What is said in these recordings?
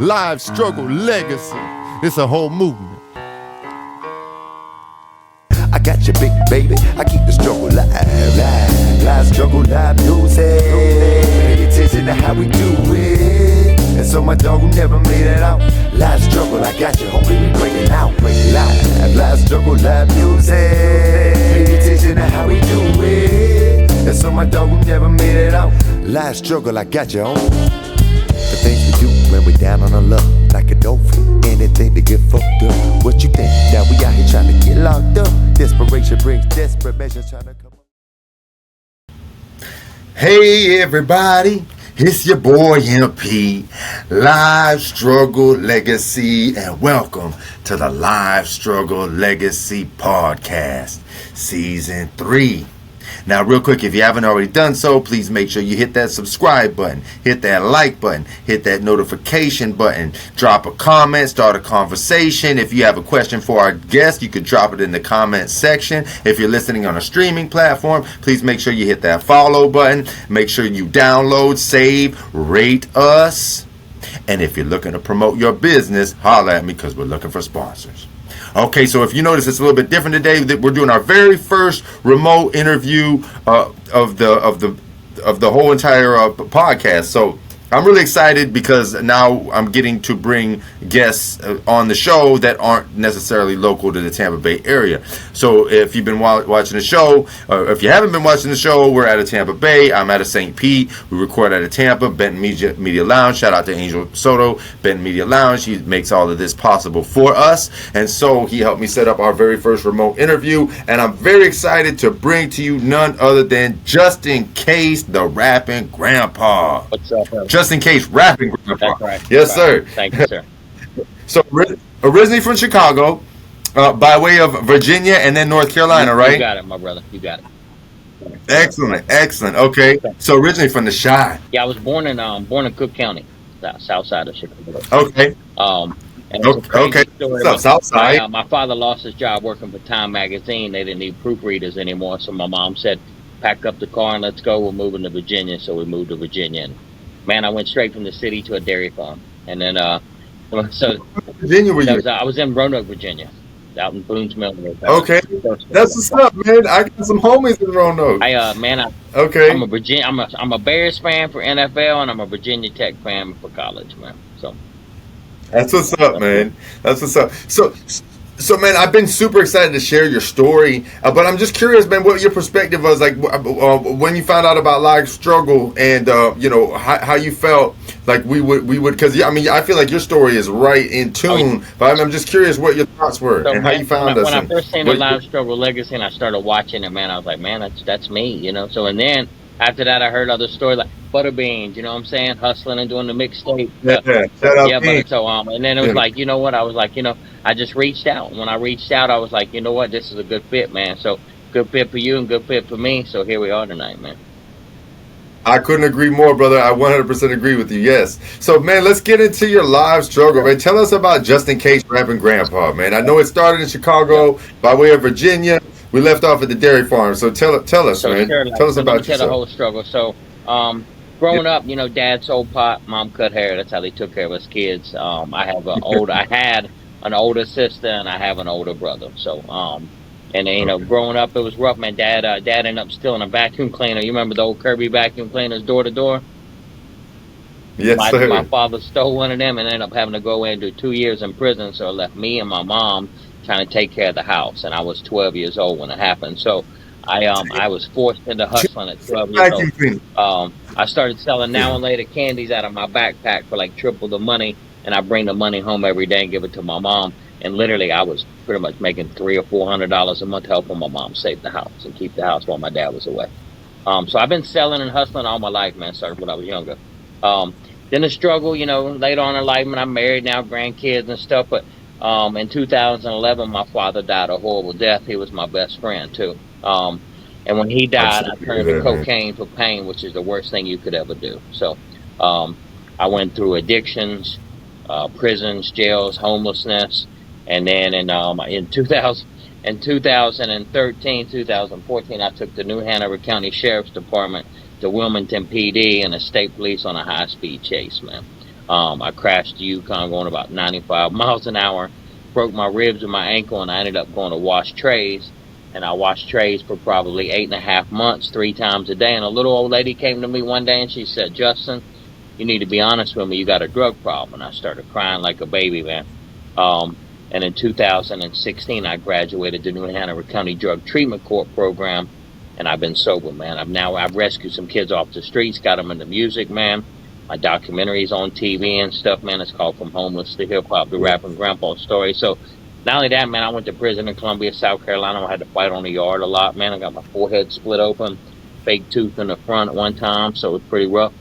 live struggle legacy. It's a whole movement. I got you, big baby. I keep the struggle live struggle, live music. Pay attention to how we do it. And so my dog who never made it out. Live struggle, I got you, homie. We break it out, live struggle, live music. Pay attention to how we do it. And so my dog who never made it out. Live struggle, I got you, homie. The things we do when we down on our luck, like a dolphin, anything to get fucked up. What you think? Now we out here trying to get locked up. Desperation brings desperate measures trying to come up. Hey everybody, it's your boy MP, Live Struggle Legacy, and welcome to the Live Struggle Legacy Podcast, Season 3. Now, real quick, if you haven't already done so, please make sure you hit that subscribe button, hit that like button, hit that notification button, drop a comment, start a conversation. If you have a question for our guest, you can drop it in the comment section. If you're listening on a streaming platform, please make sure you hit that follow button. Make sure you download, save, rate us. And if you're looking to promote your business, holla at me because we're looking for sponsors. Okay, so if you notice, it's a little bit different today. We're doing our very first remote interview of the whole entire podcast. So I'm really excited because now I'm getting to bring guests on the show that aren't necessarily local to the Tampa Bay area. So if you've been watching the show, or if you haven't been watching the show, we're out of Tampa Bay. I'm out of St. Pete. We record out of Tampa, Benton Media Lounge. Shout out to Angel Soto, Benton Media Lounge. He makes all of this possible for us. And so he helped me set up our very first remote interview. And I'm very excited to bring to you none other than Just In Case, the Rappin Grandpa. What's up, brother? Just In Case, Rappin Grandpa. That's right. Yes, sir. Thank you, sir. So originally from Chicago, by way of Virginia and then North Carolina, right? You got it, my brother. You got it. Excellent. Okay. So originally from the Chi. Yeah, I was born in Cook County, south side of Chicago. Okay. And it's a crazy story. What's up, south side? My father lost his job working for Time Magazine. They didn't need proofreaders anymore, so my mom said, "Pack up the car and let's go. We're moving to Virginia." So we moved to Virginia. And man, I went straight from the city to a dairy farm, and then so Virginia, were you? I was in Roanoke, Virginia, out in Boone's Mill. Okay, that's what's up, man. I got some homies in Roanoke. Okay. I'm a Virginia. I'm a Bears fan for NFL, and I'm a Virginia Tech fan for college, man. So that's what's up, man. That's what's up. So, man, I've been super excited to share your story, but I'm just curious, man, what your perspective was like when you found out about Live Struggle, and how you felt like we would, because I feel like your story is right in tune, but I'm just curious what your thoughts were and how you found us. When I first seen the Live Struggle Legacy and I started watching it, man, I was like, man, that's me, So, and then after that, I heard other stories like Butterbeans, you know what I'm saying, hustling and doing the mixtape. And then it was like, you know what? I was like, I just reached out. When I reached out, I was like, you know what? This is a good fit, man. So good fit for you and good fit for me. So here we are tonight, man. I couldn't agree more, brother. I 100% agree with you. Yes. So, man, let's get into your live struggle, man. Tell us about Just In Case, Rappin Grandpa, man. I know it started in Chicago by way of Virginia. We left off at the dairy farm. So tell us, man. Sure, tell us about yourself. The whole struggle. So, growing up, Dad sold pot, Mom cut hair. That's how they took care of us kids. I had an older sister and I have an older brother. So, growing up, it was rough, man. Dad ended up stealing a vacuum cleaner. You remember the old Kirby vacuum cleaners, door to door? Yes, sir. My father stole one of them and ended up having to go in and do 2 years in prison. So it left me and my mom trying to take care of the house, and I was 12 years old when it happened. So I was forced into hustling at 12 years old. I started selling now and later candies out of my backpack for like triple the money, and I bring the money home every day and give it to my mom. And literally, I was pretty much making $300 or $400 a month helping my mom save the house and keep the house while my dad was away. So I've been selling and hustling all my life, man. Started when I was younger. Then the struggle, later on in life, when I'm married now, grandkids and stuff, but in 2011, my father died a horrible death. He was my best friend, too. And when he died, I turned to cocaine for pain, which is the worst thing you could ever do. So I went through addictions, prisons, jails, homelessness. And then in 2013, 2014, I took the New Hanover County Sheriff's Department to Wilmington PD and the state police on a high-speed chase, man. I crashed the Yukon going about 95 miles an hour, broke my ribs and my ankle, and I ended up going to wash trays. And I washed trays for probably 8.5 months, 3 times a day. And a little old lady came to me one day and she said, Justin, you need to be honest with me. You got a drug problem. And I started crying like a baby, man. And in 2016, I graduated the New Hanover County Drug Treatment Court program, and I've been sober, man. I've rescued some kids off the streets, got them into music, man. My documentary's on TV and stuff, man. It's called From Homeless to Hip Hop, the Rappin Grandpa story. So not only that, man, I went to prison in Columbia, South Carolina. I had to fight on the yard a lot, man. I got my forehead split open, fake tooth in the front at one time, so it was pretty rough.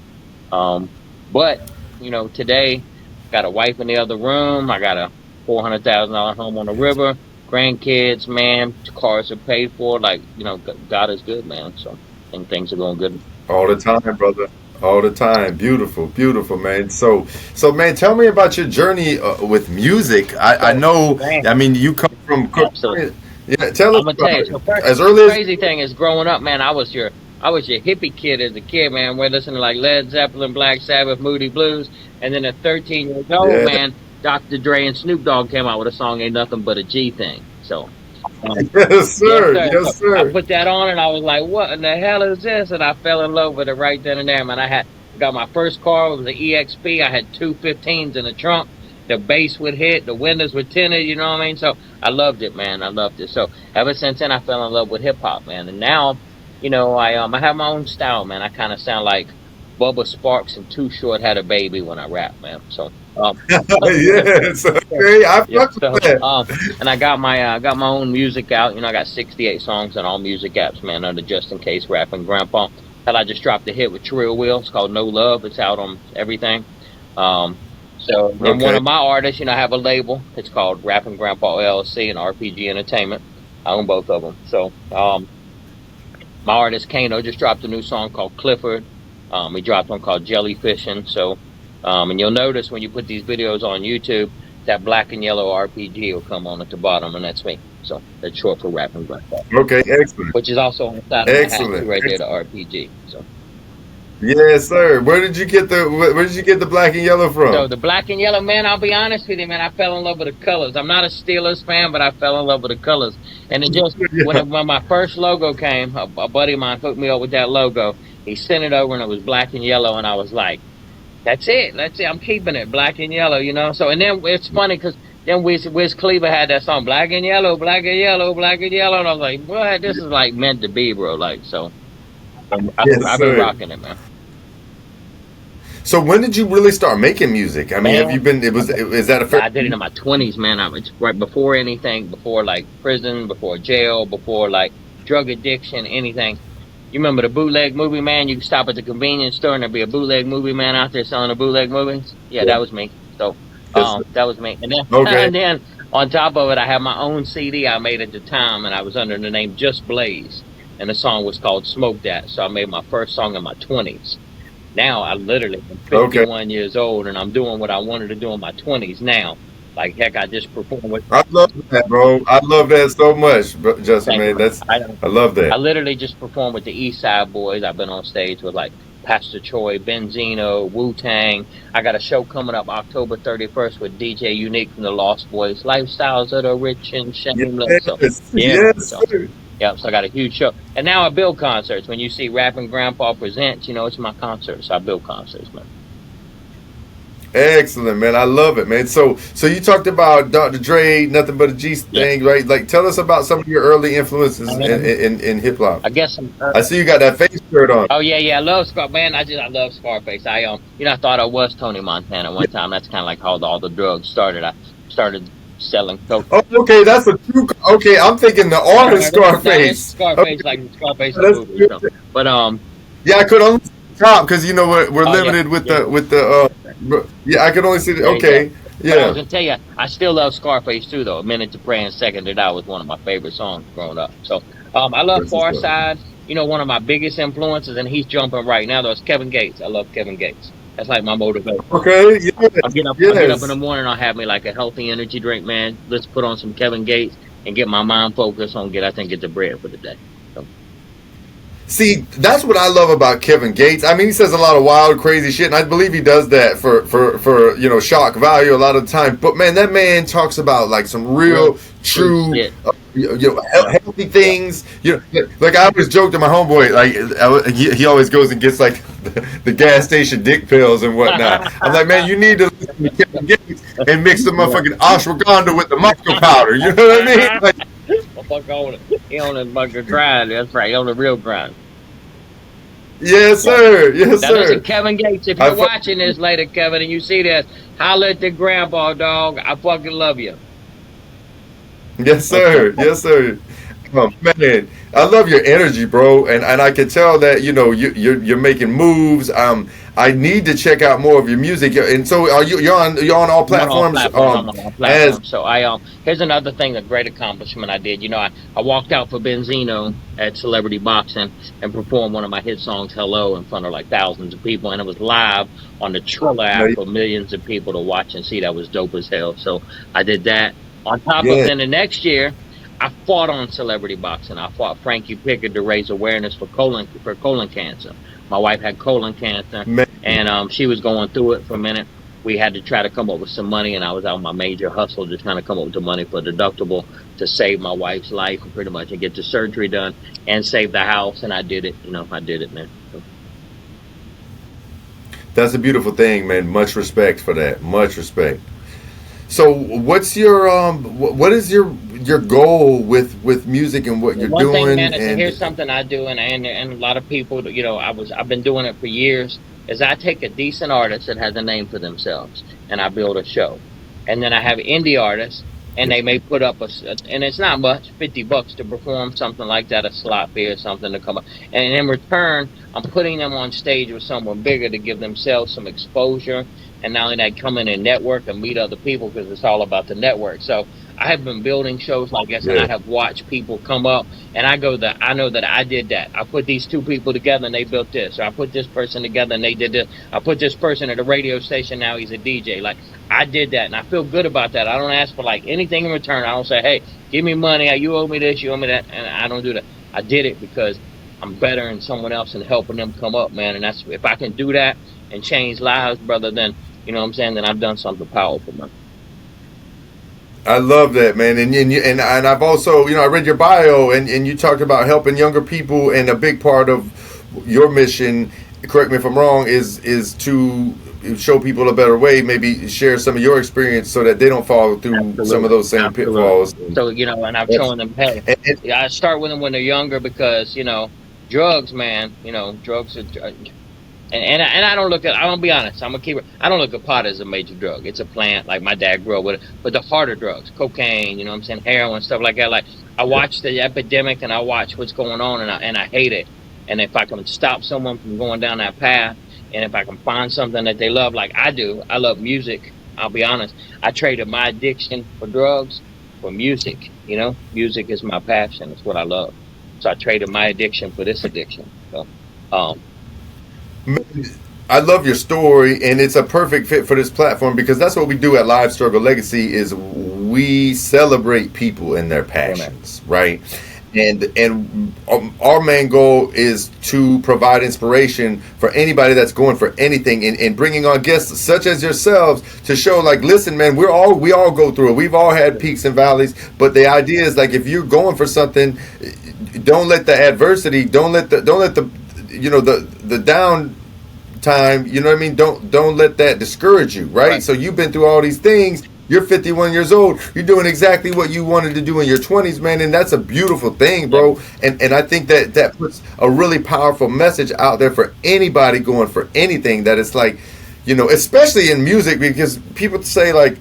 But, you know, today, got a wife in the other room. I got a $400,000 home on the river, grandkids, man, cars are paid for. Like, you know, God is good, man. So I think things are going good. All the time, brother. All the time. Beautiful, beautiful, man. So, man, tell me about your journey with music. I know, Man, I mean, you come from, absolutely. yeah, tell us I'm gonna tell you. about So it. first, As the early as, crazy thing is, growing up, man, I was your hippie kid as a kid, man. We're listening to like Led Zeppelin, Black Sabbath, Moody Blues, and then at 13 years old, yeah, man, Dr. Dre and Snoop Dogg came out with a song, "Ain't Nothing But a G Thing." So, um, yes, yes, sir, sir. yes, So I sir. put that on, and I was like, "What in the hell is this?" And I fell in love with it right then and there, man. Got my first car. It was an EXP. I had two 15s in the trunk. The bass would hit. The windows were tinted. You know what I mean? So I loved it, man. I loved it. So ever since then, I fell in love with hip hop, man. And now, you know, I have my own style, man. I kind of sound like Bubba Sparks and Too Short had a baby when I rap, man. So, yes, sir, Yes, yes, sir, okay, I yes, fuck sir. with that. And I got my own music out. You know, I got 68 songs on all music apps, man. Under Just In Case, Rapping Grandpa. Hell, I just dropped a hit with Trill Wheel. It's called No Love. It's out on everything. Um, so then one Okay, of my artists, you know, I have a label. It's called Rapping Grandpa LLC and RPG Entertainment. I own both of them. So my artist Kano just dropped a new song called Clifford. He dropped one called Jellyfishing. So, and you'll notice when you put these videos on YouTube, that black and yellow RPG will come on at the bottom, and that's me. So that's short for Rapping Grandpa, okay, excellent, which is also on the side of my hat too, excellent, right there, the excellent. RPG. So. Yes, sir. Where did you get the black and yellow So from? the black and yellow, man, I'll be honest with you, man. I fell in love with the colors. I'm not a Steelers fan, but I fell in love with the colors. And it just Yeah. when my first logo came, a buddy of mine hooked me up with that logo. He sent it over, and it was black and yellow, and I was like, "That's it. That's it. I'm keeping it black and yellow." You know. So and then it's funny because then Wiz Khalifa had that song, "Black and Yellow, Black and Yellow, Black and Yellow," and I was like, "What? This is like meant to be, bro." Like so, Yes, I've been sir. rocking it, man. So when did you really start making music? I mean, have you Man, been? Is that a fair? I did it in my 20s, man. It's right before anything, before like prison, before jail, before like drug addiction, anything. You remember the bootleg movie, man? You could stop at the convenience store and there'd be a bootleg movie man out there selling the bootleg movies. Yeah, Yeah. that was me. So, Yes, sir. that was me. And then, Okay. and then on top of it, I have my own CD I made at the time, and I was under the name Just Blaze, and the song was called Smoke That. So I made my first song in my 20s. Now I literally am Okay. 51 years old and I'm doing what I wanted to do in my 20s now. Like heck, I just performed with. I love that, bro. I love that so much, Justin, Thank you, man. man. I love I that. literally just performed with the East Side Boys. I've been on stage with like Pastor Troy, Benzino, Wu Tang. I got a show coming up October 31st with DJ Unique from the Lost Boys. Lifestyles of the rich and shameless. So Yes, yeah, man. yes, So sir. yeah, so I got a huge show. And now I build concerts. When you see Rapping Grandpa Presents, you know, it's my concert. So I build concerts, man. Excellent, man. I love it, man. So you talked about Dr. Dre, Nothing But a G Yeah. thing, right? Like, tell us about some of your early influences Um, in hip hop. I guess some. I see you got that face shirt on. Oh yeah, I love Scar. Man, I love Scarface. You know, I thought I was Tony Montana one time. That's kind of like how all the drugs started. I started selling coke. Oh, okay, that's a true. Okay, I'm thinking the artist No, it's Scarface. Okay, Scarface, like Scarface the that's movie. So, good. but Yeah, I could only see the top because you know we're oh yeah, limited with yeah, the. Yeah, I could only see the. there you go. Okay, But I was yeah. gonna tell you, I still love Scarface too, though. A Minute to Pray and Second to Die was one of my favorite songs growing up. So, I love That's what's Far up. Side. You know, one of my biggest influences, and he's jumping right now. Though, is Kevin Gates. I love Kevin Gates. That's like my motivation. Okay, yes, I'll get up in the yes. morning. I'll have me like a healthy energy drink, man. Let's put on some Kevin Gates and get my mind focused on I think get the bread for the day. So, See, that's what I love about Kevin Gates. I mean, he says a lot of wild, crazy shit, and I believe he does that for shock value a lot of the time. But man, that man talks about like some real, true, healthy things. Like I always joked to my homeboy, like he always goes and gets like the gas station dick pills and whatnot. I'm like, man, you need to listen to Kevin Gates and mix the motherfucking ashwagandha with the muscle powder. You know what I mean? Like, he on the fucking grind. That's right. He on the real grind. Yes, sir. Yes, Now, sir. listen, Kevin Gates, if you're watching this later, Kevin, and you see this, holler at the grandpa, dog. I fucking love you. Yes, sir. Yes, sir. Oh, man, I love your energy, bro, and I can tell that you're making moves. I need to check out more of your music. And so, you're on all platforms? I'm on all platforms. So here's another thing, a great accomplishment I did. I walked out for Benzino at Celebrity Boxing and performed one of my hit songs, "Hello," in front of like thousands of people, and it was live on the Triller app for millions of people to watch and see. That was dope as hell. So I did that. On top of then the next year, I fought on Celebrity Boxing. I fought Frankie Pickett to raise awareness for colon cancer. My wife had colon cancer, and she was going through it for a minute. We had to try to come up with some money, and I was out on my major hustle just trying to come up with the money for deductible to save my wife's life, pretty much, and get the surgery done and save the house. And I did it. I did it, man. So. That's a beautiful thing, man. Much respect for that. Much respect. So, what's your what is your goal with music and what you're doing? One thing, man, and here's something I do, and a lot of people, I've been doing it for years. Is I take a decent artist that has a name for themselves, and I build a show, and then I have indie artists, and they may put up and it's not much, $50 to perform something like that, a slot fee or something to come up, and in return, I'm putting them on stage with someone bigger to give themselves some exposure. And not only that, come in and network and meet other people, because it's all about the network. So I have been building shows like this, and I have watched people come up, and I know that I did that. I put these two people together, and they built this. Or I put this person together, and they did this. I put this person at a radio station, now he's a DJ. Like, I did that, and I feel good about that. I don't ask for, like, anything in return. I don't say, hey, give me money. You owe me this, you owe me that. And I don't do that. I did it because I'm better than someone else and helping them come up, man. And that's, if I can do that and change lives, brother, then you know what I'm saying? Then I've done something powerful, man. I love that, man. And I've also, I read your bio, and you talked about helping younger people, and a big part of your mission, correct me if I'm wrong, is to show people a better way, maybe share some of your experience so that they don't fall through some of those same pitfalls. So, and I'm showing them, hey, I start with them when they're younger, because, drugs, man, drugs are... And I don't look at, I'm gonna be honest, I'm a keeper. I don't look at pot as a major drug. It's a plant, like my dad grew up with it. But the harder drugs, cocaine, heroin, stuff like that. Like, I watch the epidemic, and I watch what's going on, and I hate it. And if I can stop someone from going down that path, and if I can find something that they love, like I do, I love music. I'll be honest. I traded my addiction for drugs for music. Music is my passion. It's what I love. So I traded my addiction for this addiction. So, I love your story, and it's a perfect fit for this platform, because that's what we do at Live Struggle Legacy, is we celebrate people and their passions, right? And our main goal is to provide inspiration for anybody that's going for anything, and bringing on guests such as yourselves to show, like, listen, man, we all go through it. We've all had peaks and valleys, but the idea is, like, if you're going for something, don't let the adversity, don't let the the down time, don't let that discourage you, right? So you've been through all these things. You're 51 years old. You're doing exactly what you wanted to do in your 20s, man, and that's a beautiful thing, bro. And I think that puts a really powerful message out there for anybody going for anything, that it's like, especially in music, because people say, like,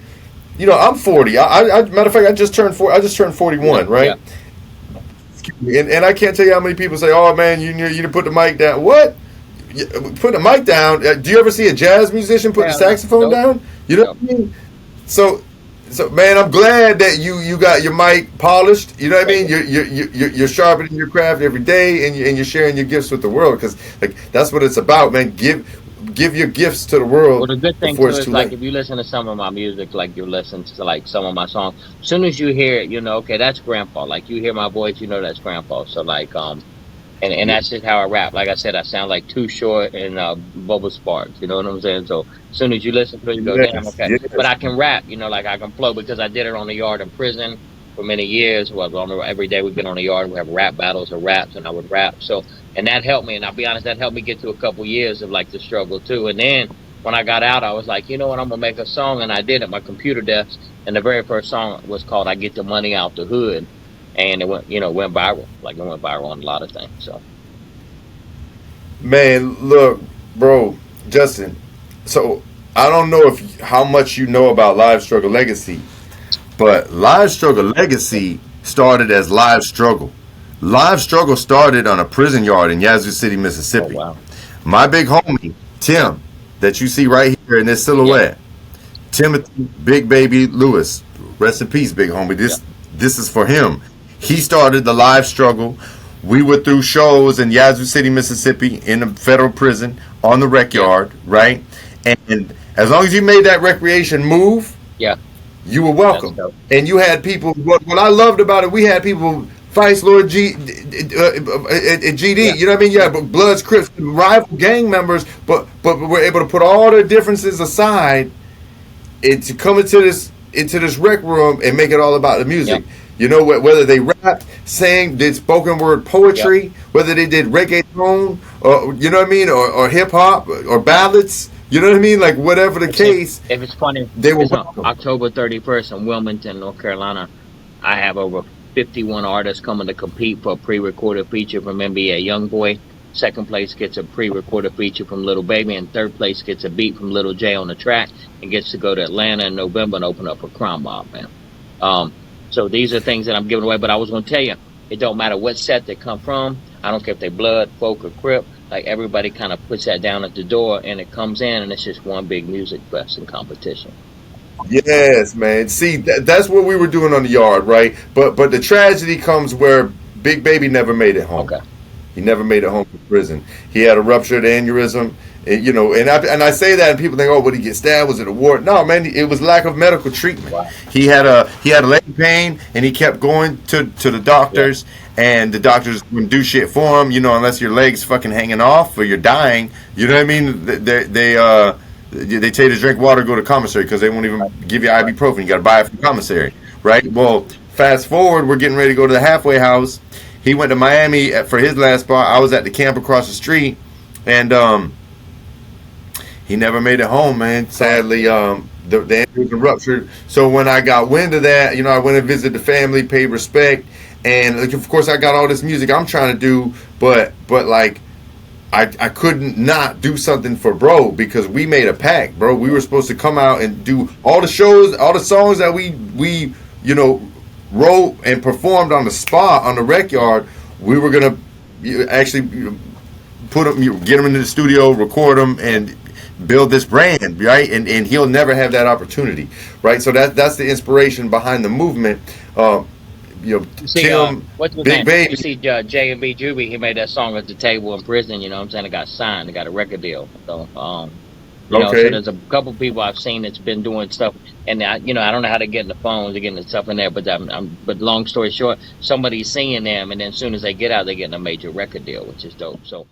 I'm 40. I matter of fact, I just turned 41, right? And I can't tell you how many people say, "Oh man, you need to put the mic down." What? Put the mic down? Do you ever see a jazz musician put the saxophone down? You know what I mean? So man, I'm glad that you got your mic polished. You know what I mean? You're sharpening your craft every day, and you're sharing your gifts with the world, because, like, that's what it's about, man. Give your gifts to the world. Well, the good thing too is, like, if you listen to some of my music, like you listen to, like, some of my songs, as soon as you hear it, okay, that's Grandpa. Like, you hear my voice, that's Grandpa. So, like, And that's just how I rap. Like I said, I sound like Too Short and Bubba Sparks. You know what I'm saying? So as soon as you listen to it, you go, damn, Yes, okay. But yes. I can rap. Like I can flow because I did it on the yard in prison for many years. Well, every day we'd been on the yard. We have rap battles or raps, and I would rap. So and that helped me. And I'll be honest, that helped me get through a couple years of like the struggle too. And then when I got out, I was like, you know what, I'm gonna make a song, and I did at my computer desk. And the very first song was called "I Get the Money Out the Hood," and it went viral. Like it went viral on a lot of things. So. Man, look, bro, Justin. So I don't know if how much you know about Live Struggle Legacy, but Live Struggle Legacy started as Live Struggle. Live Struggle started on a prison yard in Yazoo City, Oh Mississippi. wow. My big homie, Tim, that you see right here in this Yeah. silhouette, Timothy Big Baby Lewis. Rest in peace, big homie. Yeah. This is for him. He started the Live Struggle. We would through shows in Yazoo City, Mississippi, in a federal prison on the rec Yeah. yard, right? And as long as you made that recreation move, Yeah. you were That's welcome. dope. And you had people. What I loved about it, we had people. Vice Lord GD, Yeah. you know what I mean? Yeah, but Bloods, Crips, rival gang members, but we're able to put all their differences aside and to come into this rec room and make it all about the Yeah. music. You know, whether they rapped, sang, did spoken word Yeah. poetry, whether they did reggaeton, or you know what I mean, or hip hop, or ballads. You know what I mean? Like whatever the case, If it's funny, they were it's on welcome. October 31st in Wilmington, North Carolina. I have over 51 artists coming to compete for a pre-recorded feature from NBA YoungBoy. Second place gets a pre-recorded feature from Little Baby, and third place gets a beat from Little J on the track, and gets to go to Atlanta in November and open up for Crime Mob, man. Um, so these are things that I'm giving away. But I was going to tell you, it don't matter what set they come from. I don't care if they blood, folk, or crip. Like everybody kind of puts that down at the door, and it comes in, and it's just one big music fest and competition. Yes, man. See, that's what we were doing on the yard, right? But the tragedy comes where Big Baby never made it home. Okay. He never made it home from prison. He had a ruptured aneurysm, and I say that, and people think, oh, would he get stabbed? Was it a war? No, man, it was lack of medical treatment. Wow. He had a leg pain, and he kept going to the Yeah. doctors, and the doctors wouldn't do shit for him, unless your leg's fucking hanging off or you're dying. You know what I mean? They tell you to drink water, go to commissary because they won't even give you ibuprofen. You got to buy it from commissary, right? Well, fast forward, we're getting ready to go to the halfway house. He went to Miami for his last spot. I was at the camp across the street, and he never made it home, man. Sadly, the aneurysm ruptured. So when I got wind of that, I went and visited the family, paid respect, and like, of course I got all this music I'm trying to do, but like I couldn't not do something for bro because we made a pact, bro. We were supposed to come out and do all the shows, all the songs that we wrote and performed on the spot on the rec yard. We were gonna actually put them, get them into the studio, record them, and build this brand, right? And he'll never have that opportunity, right? So that's the inspiration behind the movement. You see, Tim, what's his Big name? Baby. You see, J and B Juby, he made that song at the table in prison. You know what I'm saying? It got signed. It got a record deal. So, so Okay. there's a couple people I've seen that's been doing stuff, and I don't know how to get in the phones, to get the stuff in there. But but long story short, somebody's seeing them, and then as soon as they get out, they're getting a major record deal, which is dope. So.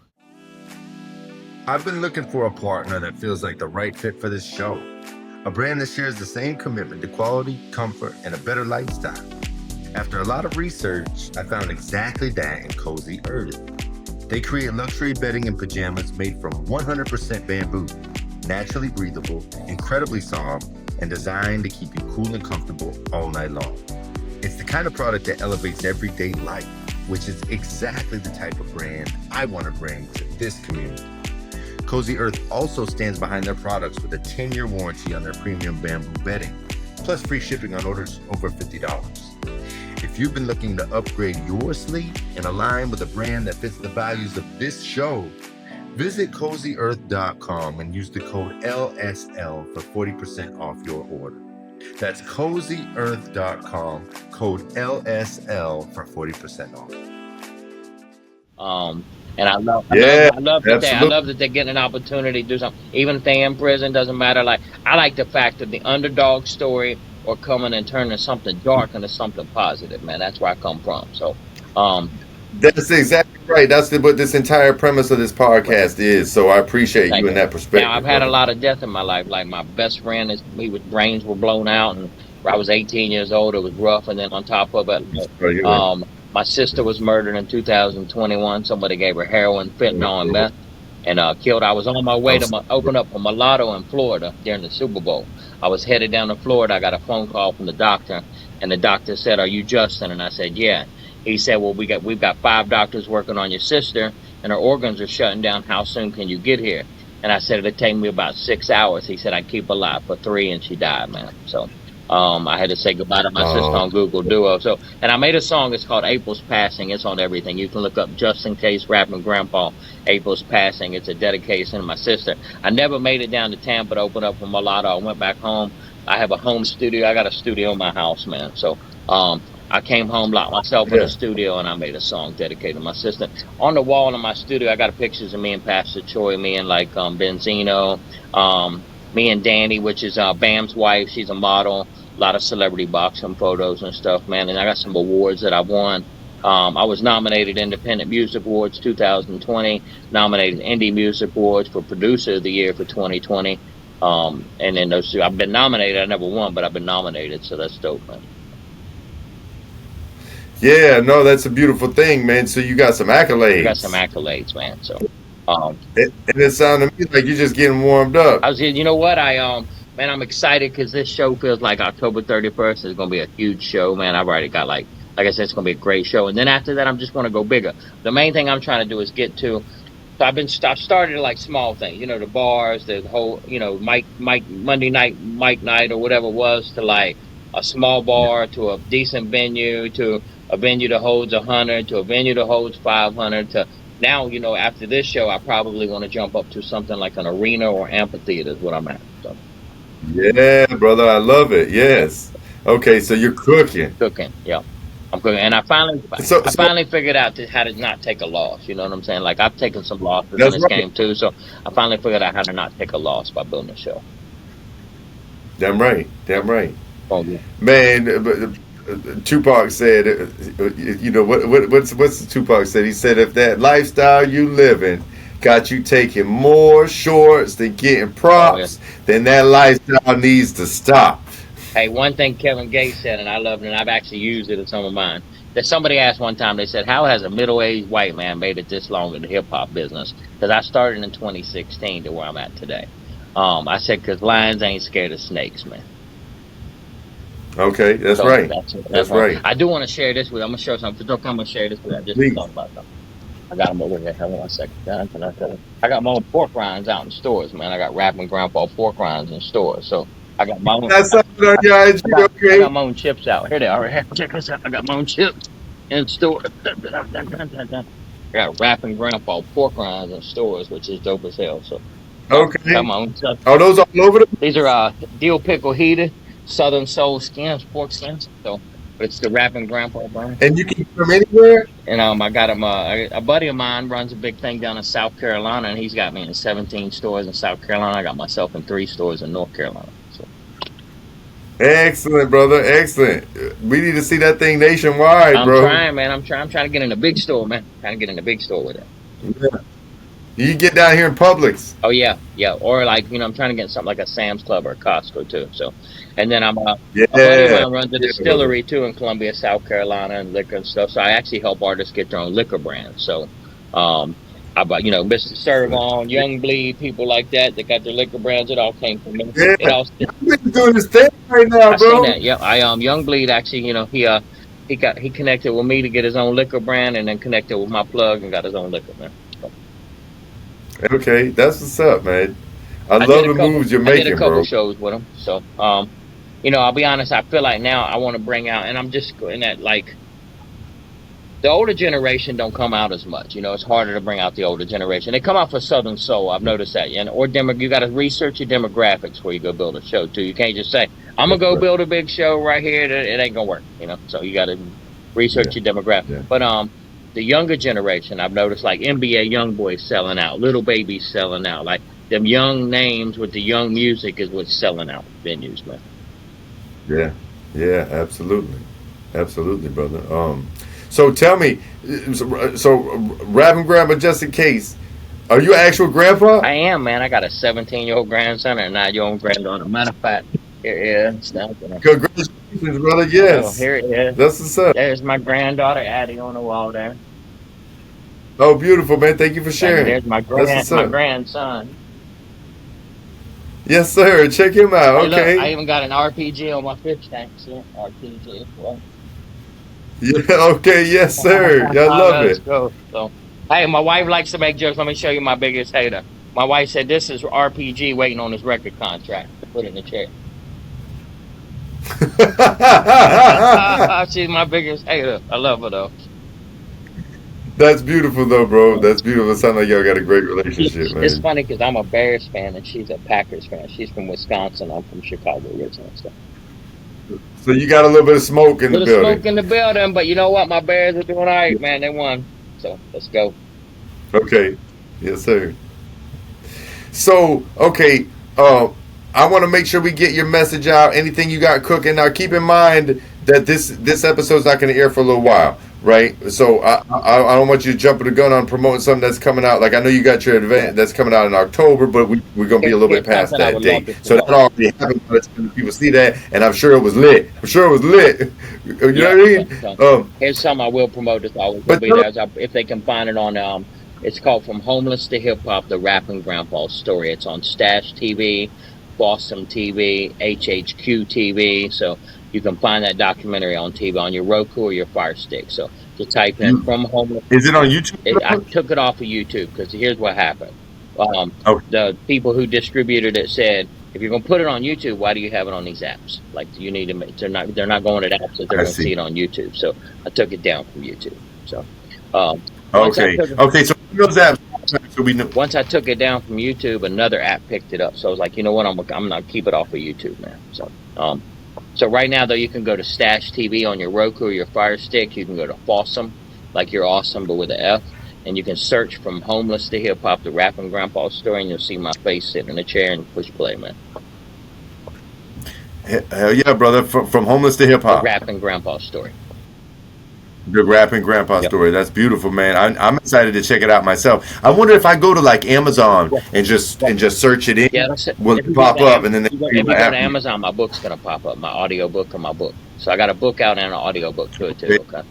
I've been looking for a partner that feels like the right fit for this show. A brand that shares the same commitment to quality, comfort, and a better lifestyle. After a lot of research, I found exactly that in Cozy Earth. They create luxury bedding and pajamas made from 100% bamboo, naturally breathable, incredibly soft, and designed to keep you cool and comfortable all night long. It's the kind of product that elevates everyday life, which is exactly the type of brand I want to bring to this community. Cozy Earth also stands behind their products with a 10-year warranty on their premium bamboo bedding, plus free shipping on orders over $50. If you've been looking to upgrade your sleep and align with a brand that fits the values of this show, visit CozyEarth.com and use the code LSL for 40% off your order. That's CozyEarth.com, code LSL for 40% off. And I love that they're getting an opportunity to do something, even if they're in prison. Doesn't matter. Like I like the fact that the underdog story or coming and turning something dark into something positive, man. That's where I come from. So, That's exactly right. That's what this entire premise of this podcast is. So I appreciate you Thank in you. that Now I've perspective, had a brother. lot of death in my life. Like my best friend is he was brains were blown out, and I was 18 years old. It was rough, and then on top of it, Are you in? my sister was murdered in 2021. Somebody gave her heroin, fentanyl, and meth, and killed. I was on my way I'm to sorry. open up a mulatto in Florida during the Super Bowl. I was headed down to Florida. I got a phone call from the doctor, and the doctor said, "Are you Justin?" And I said, "Yeah." He said, "Well, we've got 5 doctors working on your sister, and her organs are shutting down. How soon can you get here?" And I said it'd take me about 6 hours. He said I'd keep her alive for 3, and she died, man. So I had to say goodbye to my sister Oh, on Google Duo. So and I made a song. It's called April's Passing. It's on everything. You can look up just in case Rapping Grandpa April's Passing. It's a dedication to my sister. I never made it down to Tampa to open up for mulatto. I went back home. I have a home studio. I got a studio in my house, man. So I came home, locked myself in the yeah. studio, and I made a song dedicated to my sister. On the wall in my studio, I got pictures of me and Pastor Troy, me and like Benzino, me and Danny, which is Bam's wife. She's a model. A lot of celebrity boxing photos and stuff, man. And I got some awards that I won. I was nominated Independent Music Awards 2020, nominated Indie Music Awards for Producer of the Year for 2020. And then those two, I've been nominated. I never won, but I've been nominated, so that's dope, man. Yeah, no, that's a beautiful thing, man. So you got some I got some accolades. accolades, man. So, um, And it sounded to me like you're just getting warmed up. I was, you know what? Man, I'm excited because this show feels like October 31st is going to be a huge show, man. I've already got like I said, it's going to be a great show. And then after that, I'm just going to go bigger. The main thing I'm trying to do is get to. So I started like small things, the bars, the whole, Mike Monday night, Mike night or whatever it was, to like a small bar, to a decent venue, to a venue that holds 100, to a venue that holds 500, to now, after this show, I probably want to jump up to something like an arena or amphitheater is what I'm at. So Yeah, brother, I love it. Yes. Okay, so you're cooking. cooking, yeah. I'm cooking, and I finally, So, I so finally figured out how to not take a loss. You know what I'm saying? Like I've taken some losses in that's this right. game too, so I finally figured out how to not take a loss by building a show. Damn right. Damn right. Oh, yeah. Man, Tupac said, what's the Tupac said? He said, if that lifestyle you living got you taking more shorts than getting Oh, yeah. props, then that lifestyle needs to stop. Hey, one thing Kevin Gates said, and I loved it, and I've actually used it in some of mine. That somebody asked one time, they said, "How has a middle-aged white man made it this long in the hip hop business?" Because I started in 2016 to where I'm at today. I said, "Because lions ain't scared of snakes, man." Okay, that's So right. that's That's one. right. I do want to share this with. I'm gonna show something. Don't come and share this with. I just Please. thought about something. I got them over here. Hold on one second. I got my own pork rinds out in stores, man. I got Rappin Grandpa pork rinds in stores. So I got my own. That's something on your IG, I okay? got my own chips out. Here they are. Right here. Check this out. I got my own chips in stores. I got Rapping Grandpa pork rinds in stores, which is dope as hell. So got Okay. my own stuff. Are those all over the These are place? dill pickle heated Southern soul skins, pork skins. So but it's the Rapping Grandpa brand. And you can get them anywhere? And I got him. A buddy of mine runs a big thing down in South Carolina, and he's got me in 17 stores in South Carolina. I got myself in 3 stores in North Carolina. So Excellent, brother. Excellent. We need to see that thing nationwide, I'm bro. trying, man. I'm trying. I'm trying to get in a big store, man. Trying to get in a big store with it. Yeah. You get down here in Publix. Oh yeah, yeah. Or like I'm trying to get something like a Sam's Club or a Costco too. So, and then Yeah. a buddy of mine runs a Yeah, brother. distillery too in Columbia, South Carolina, and liquor and stuff. So I actually help artists get their own liquor brands. So, I bought Mr. Excellent. Servon, Young Bleed, people like that. They got their liquor brands. It all came from me. Yeah. It all. You're doing this thing right now, I seen bro. that. Yeah, I Young Bleed actually. He connected with me to get his own liquor brand, and then connected with my plug and got his own liquor man. So, Okay, that's what's up, man. I I did love a the couple. moves you're I did a making, couple bro. shows with him. So, I'll be honest. I feel like now I want to bring out, and I'm just in that like the older generation don't come out as much. It's harder to bring out the older generation. They come out for Southern Soul. I've noticed that. You got to research your demographics before you go build a show too. You can't just say I'm gonna That's go right. build a big show right here. It ain't gonna work. So you got to Yeah. research your demographic. Yeah. But the younger generation, I've noticed like NBA young boys selling out, little babies selling out, like them young names with the young music is what's selling out venues, man. Yeah. Yeah. Absolutely. Absolutely, brother. So tell me, so Rapping Grandpa, just in case, are you an actual grandpa? I am, man. I got a 17-year-old grandson and a 9-year-old granddaughter. Matter of fact, here is nothing. Congratulations, brother. Oh, Yes, here it is. that's what's up. There's my granddaughter Addie on the wall there. Oh, beautiful, man. Thank you for And sharing. there's my That's what's up. grandson. Yes, sir. Check him out. Hey, look, I Okay. even got an RPG on my fish tank. See? RPG. Well, Yeah. Okay. Yes, sir. I love let's it. go. So, hey, my wife likes to make jokes. Let me show you my biggest hater. My wife said this is RPG waiting on his record contract to put in the chair. She's my biggest hater. I love her though. That's beautiful, though, bro. That's beautiful. It sounds like y'all got a great relationship, It's man. funny because I'm a Bears fan and she's a Packers fan. She's from Wisconsin. I'm from Chicago originally. So. So you got a little bit of smoke in the Little smoke building. in the building, but you know what? My Bears are doing all right, man. They won. So let's go. Okay. Yes, sir. So, okay, I want to make sure we get your message out. Anything you got cooking. Now, keep in mind that this episode's not going to air for a little while, right? So I don't want you to jump the gun on promoting something that's coming out. Like I know you got your event that's coming out in October, but we're going to be a little bit Here's past something I that would love date. to So that promote. already happened by the time people see that, and I'm sure it was lit. I'm sure it was lit. You know Yeah. what I mean? So here's something I will promote. It's always gonna But be there. If they can find it on it's called From Homeless to Hip Hop: The Rapping Grandpa Story. It's on Stash TV, Boston TV, HHQ TV. So you can find that documentary on TV on your Roku or your Fire Stick. So just type in you, From Homeless. is it on YouTube? I took it off of YouTube because here's what happened. Okay. The people who distributed it said, if you're gonna put it on YouTube, why do you have it on these apps? Like you need to make, they're not going to apps that they're I gonna see see. it on YouTube. So I took it down from YouTube. So um, Okay. Okay. So those apps. So we know. once I took it down from YouTube, another app picked it up. So I was like, you know what, I'm gonna keep it off of YouTube now. So right now though, you can go to Stash TV on your Roku or your Fire Stick. You can go to Fossum, like you're awesome, but with an F. And you can search From Homeless to Hip Hop: The Rapping Grandpa Story, and you'll see my face sitting in a chair and push play, man. Hell yeah, brother. From homeless to hip The hop. Rapping Grandpa Story. The Rapping Grandpa Yep. story. That's beautiful, man. I'm excited to check it out myself. I wonder if I go to like Amazon Yeah. and just search it in, Yeah, that's it. will If you it go pop to up and then they if give you you go an to app? Amazon, my book's gonna pop up, my audio book or my book. So I got a book out and an audio book to it too. Okay.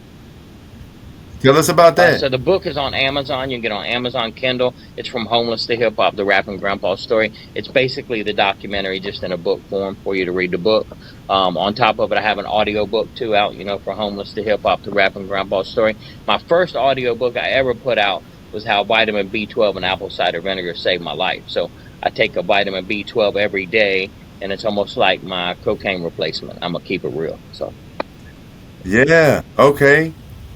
Tell us about that. So the book is on Amazon. You can get it on Amazon Kindle. It's From Homeless to Hip Hop: The Rapping Grandpa Story. It's basically the documentary just in a book form for you to read the book. On top of it, I have an audio book too out, From Homeless to Hip Hop: The Rapping Grandpa Story. My first audio book I ever put out was how vitamin B12 and apple cider vinegar saved my life. So I take a vitamin B12 every day, and it's almost like my cocaine replacement. I'm gonna keep it real. So Yeah. Okay.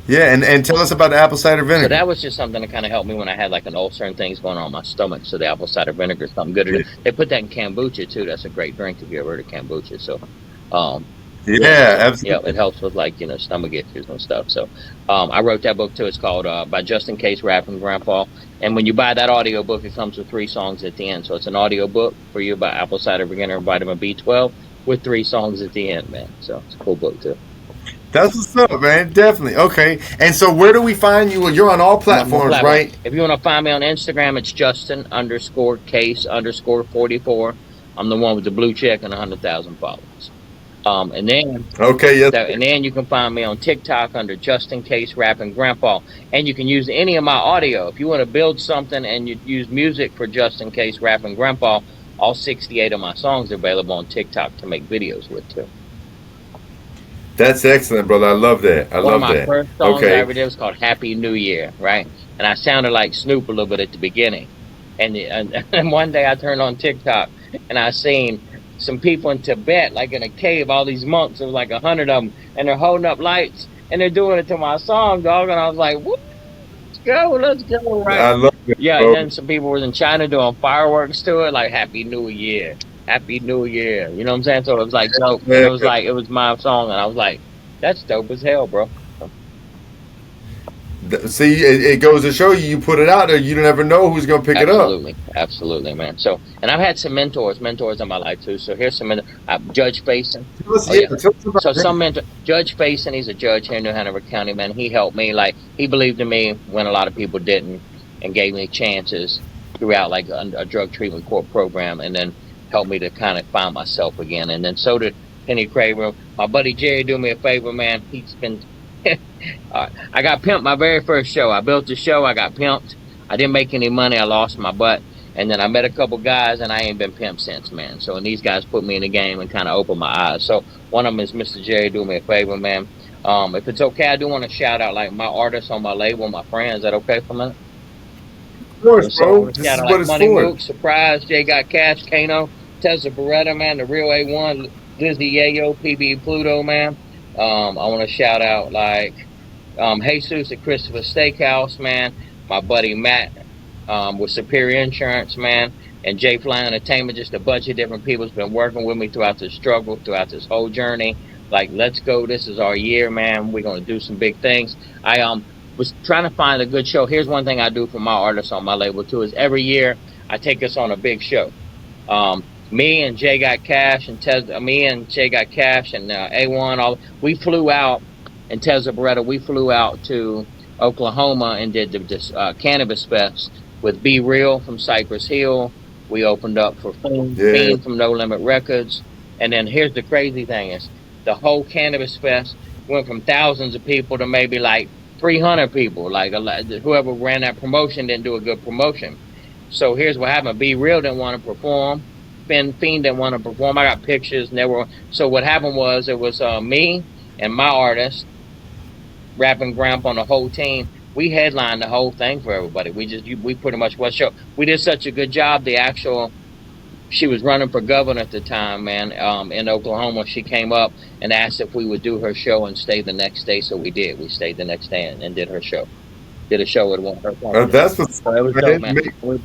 Yeah. And tell us about the apple cider So vinegar. that was just something to kind of help me when I had like an ulcer and things going on in my stomach. So the apple cider vinegar is something good to do. They put that in kombucha too. That's a great drink if you ever heard of kombucha. So, Yeah. yeah, Absolutely. it helps with like stomach issues and stuff. So, I wrote that book too. It's called by Just in Case Rapping Grandpa. And when you buy that audio book, it comes with 3 songs at the end. So it's an audio book for you by apple cider vinegar and vitamin B12 with 3 songs at the end, man. So it's a cool book too. That's what's up, man. Definitely. Okay. And so where do we find you? Well, you're on all My platforms, platform. right? If you want to find me on Instagram, it's Justin_Case_44. I'm the one with the blue check and 100,000 followers. And then Okay. Yes. you can find me on TikTok under Just in Case Rapping Grandpa. And you can use any of my audio. If you want to build something and you use music for Just in Case Rapping Grandpa, all 68 of my songs are available on TikTok to make videos with too. That's excellent, brother. I love that. I One of love my that. first songs I Okay. ever did was called Happy New Year, right? And I sounded like Snoop a little bit at the beginning. And one day I turned on TikTok and I seen some people in Tibet, like in a cave, all these monks, there was like 100 of them, and they're holding up lights and they're doing it to my song, dog. And I was like, "Woo, let's go, right?" I love it, Yeah, and bro. then some people was in China doing fireworks to it, like Happy New Year. Happy New Year. You know what I'm saying? So it was like dope. And it was like it was my song and I was like, that's dope as hell, bro. See, it goes to show you, you put it out there, you never know who's gonna pick it up. Absolutely, man. So, and I've had some mentors in my life too. So here's some Judge Faison. Tell us, Oh yeah. tell us about So that. some mentor, Judge Faison, he's a judge here in New Hanover County, man. He helped me, like he believed in me when a lot of people didn't, and gave me chances throughout like a drug treatment court program, and then helped me to kind of find myself again. And then so did Penny Craver. My buddy Jerry do me a favor, man. He's been. I got pimped my very first show. I built the show. I got pimped. I didn't make any money. I lost my butt. And then I met a couple guys, and I ain't been pimped since, man. So, and these guys put me in the game and kind of opened my eyes. So, one of them is Mr. Jerry. Do me a favor, man. If it's okay, I do want to shout out like my artists on my label, my friends. Is that okay for a minute? Of course, So, bro. This shout is out what like it's Money for. Mook, Surprise, Jay Got Cash, Kano, Tessa Beretta, man, the real A1, Lizzie Yayo, PB Pluto, man. I want to shout out like Jesus at Christopher Steakhouse, man. My buddy Matt with Superior Insurance, man. And J Fly Entertainment, just a bunch of different people has been working with me throughout this struggle, throughout this whole journey. Like, let's go. This is our year, man. We're going to do some big things. I was trying to find a good show. Here's one thing I do for my artists on my label, too, is every year I take us on a big show. Me and Jay Got Cash and A1, we flew out, and Tezza Beretta, we flew out to Oklahoma and did this Cannabis Fest with Be Real from Cypress Hill. We opened up for Fiend from No Limit Records. And then here's the crazy thing is the whole Cannabis Fest went from thousands of people to maybe like 300 people. Like whoever ran that promotion didn't do a good promotion. So here's what happened. Be Real didn't want to perform. Fiend didn't want to perform. I got pictures. So what happened was it was me and my artist, Rappin Grandpa, and the whole team. We headlined the whole thing for everybody. We pretty much was show. We did such a good job. She was running for governor at the time, man, in Oklahoma. She came up and asked if we would do her show and stay the next day. So we did. We stayed the next day and did her show. Did a show with one of her. That's what's so it was dope, man.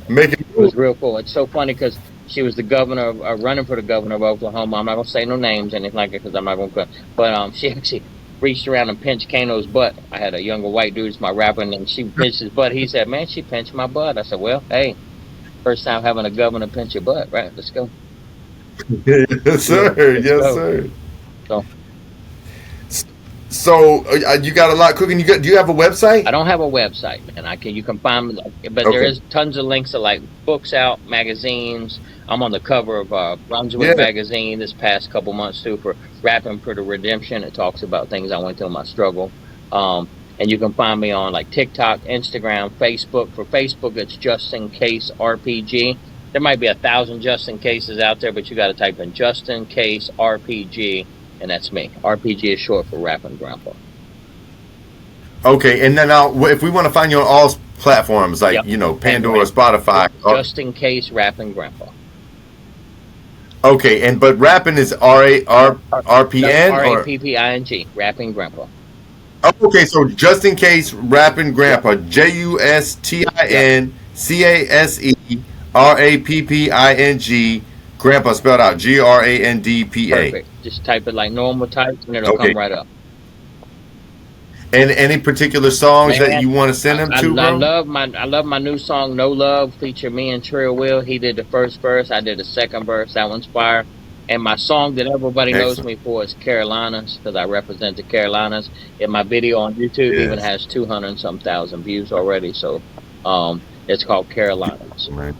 Make it was real cool. It's so funny because she was the governor, running for the governor of Oklahoma. I'm not gonna say no names, anything like that, because I'm not gonna. But she actually reached around and pinched Kano's butt. I had a younger white dude, it's my rapper, and she pinched his butt. He said, "Man, she pinched my butt." I said, "Well, hey, first time having a governor pinch your butt, right? Let's go." Yes, sir. Yes, sir. So you got a lot cooking. Do you have a website? I don't have a website, man. You can find me, but there is tons of links to like books out, magazines. I'm on the cover of Brunswick magazine this past couple months too for Rapping for the Redemption. It talks about things I went through in my struggle. And you can find me on like TikTok, Instagram, Facebook. For Facebook, it's Just In Case RPG. There might be 1,000 Just In Cases out there, but you got to type in Just In Case RPG. And that's me. RPG is short for Rappin Grandpa. Okay, and then if we want to find you on all platforms, like Pandora, Spotify, Just In Case Rappin Grandpa. Okay, but rapping is RAPPIN RAPPING, Rappin Grandpa. Oh, okay, so Just In Case Rappin Grandpa, JUSTINCASERAPPING, Grandpa spelled out GRANDPA. Perfect. Just type it like normal type, and it'll come right up. And any particular songs that you want to send them to, bro? I love my new song "No Love" feature me and Trill Will. He did the first verse, I did the second verse. That one's fire. And my song that everybody knows me for is Carolinas, because I represent the Carolinas. And my video on YouTube even has 200 and some thousand views already. So it's called Carolinas. Right.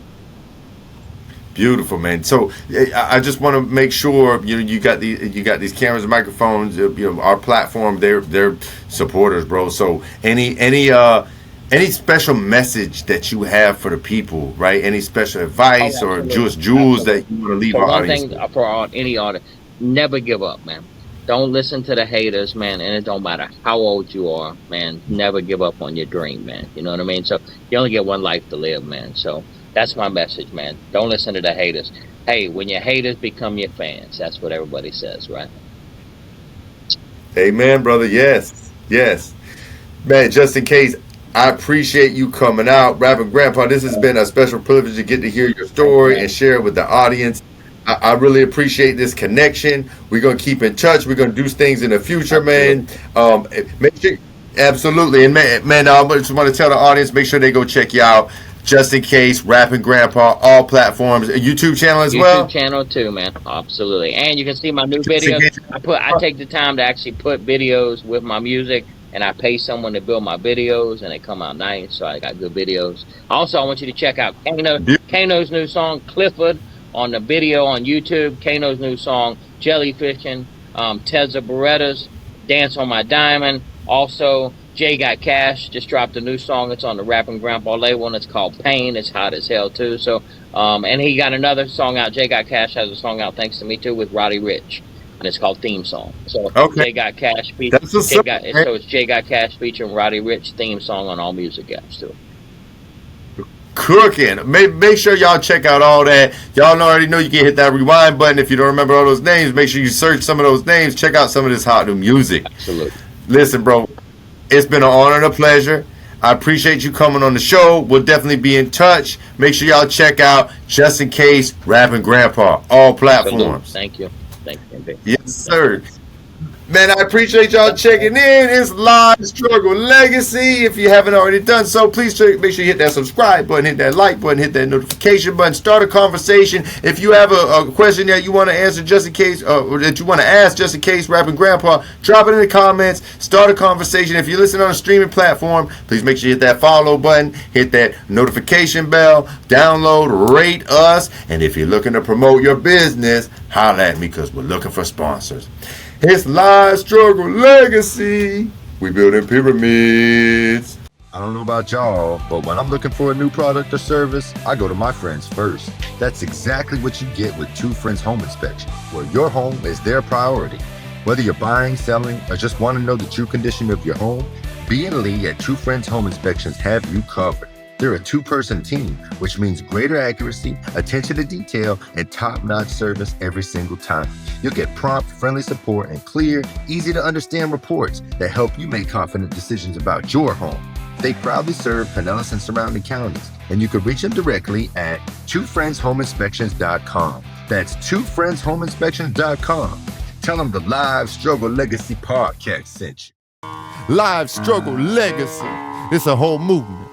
Beautiful, man. So I just want to make sure you got these cameras and microphones. Our platform, they're supporters, bro. So any special message that you have for the people, right? Any special advice or just jewels that you want to leave our audience? One thing for any artist: never give up, man. Don't listen to the haters, man. And it don't matter how old you are, man. Never give up on your dream, man. You know what I mean? So you only get one life to live, man. So that's my message, man. Don't listen to the haters. Hey, when your haters become your fans, that's what everybody says, right? Amen, brother. Yes. Man, Just In Case, I appreciate you coming out. Rappin Grandpa, this has been a special privilege to get to hear your story and share it with the audience. I really appreciate this connection. We're going to keep in touch. We're going to do things in the future, man. Absolutely. And man, I just want to tell the audience, make sure they go check you out. Just in case, Rappin Grandpa, all platforms, a YouTube channel as well. YouTube channel too, man. Absolutely. And you can see my new Just in videos. case. I take the time to actually put videos with my music, and I pay someone to build my videos, and they come out nice. So I got good videos. Also, I want you to check out Kano's new song Clifford on the video on YouTube. Kano's new song Jellyfishing. Tezza Beretta's Dance on My Diamond. Also, Jay Got Cash just dropped a new song. It's on the Rappin' Grandpa label, and it's called Pain. It's hot as hell too. So, and he got another song out. Jay Got Cash has a song out, thanks to me too, with Roddy Ricch, and it's called Theme Song. So Okay. Jay Got Cash That's what's up, man. so it's Jay Got Cash featuring Roddy Ricch theme song on all music apps too. Cooking. Make sure y'all check out all that. Y'all already know you can hit that rewind button. If you don't remember all those names, make sure you search some of those names. Check out some of this hot new music. Absolutely. Listen, bro, it's been an honor and a pleasure. I appreciate you coming on the show. We'll definitely be in touch. Make sure y'all check out Just in Case Rappin' Grandpa, all platforms. Absolutely. Thank you. Yes, sir. Man, I appreciate y'all checking in. It's Live Struggle Legacy. If you haven't already done so, please make sure you hit that subscribe button, hit that like button, hit that notification button, start a conversation. If you have a question that you want to answer just in case, or that you want to ask just in case Rappin' Grandpa, drop it in the comments, start a conversation. If you listen on a streaming platform, please make sure you hit that follow button, hit that notification bell, download, rate us, and if you're looking to promote your business, holla at me because we're looking for sponsors. It's Live Struggle Legacy. We building pyramids. I don't know about y'all, but when I'm looking for a new product or service, I go to my friends first. That's exactly what you get with Two Friends Home Inspection, where your home is their priority. Whether you're buying, selling, or just want to know the true condition of your home, B and Lee at Two Friends Home Inspections have you covered. They're a two-person team, which means greater accuracy, attention to detail, and top-notch service every single time. You'll get prompt, friendly support and clear, easy-to-understand reports that help you make confident decisions about your home. They proudly serve Pinellas and surrounding counties, and you can reach them directly at twofriendshomeinspections.com. That's twofriendshomeinspections.com. Tell them the Live Struggle Legacy podcast sent you. Live Struggle Legacy. It's a whole movement.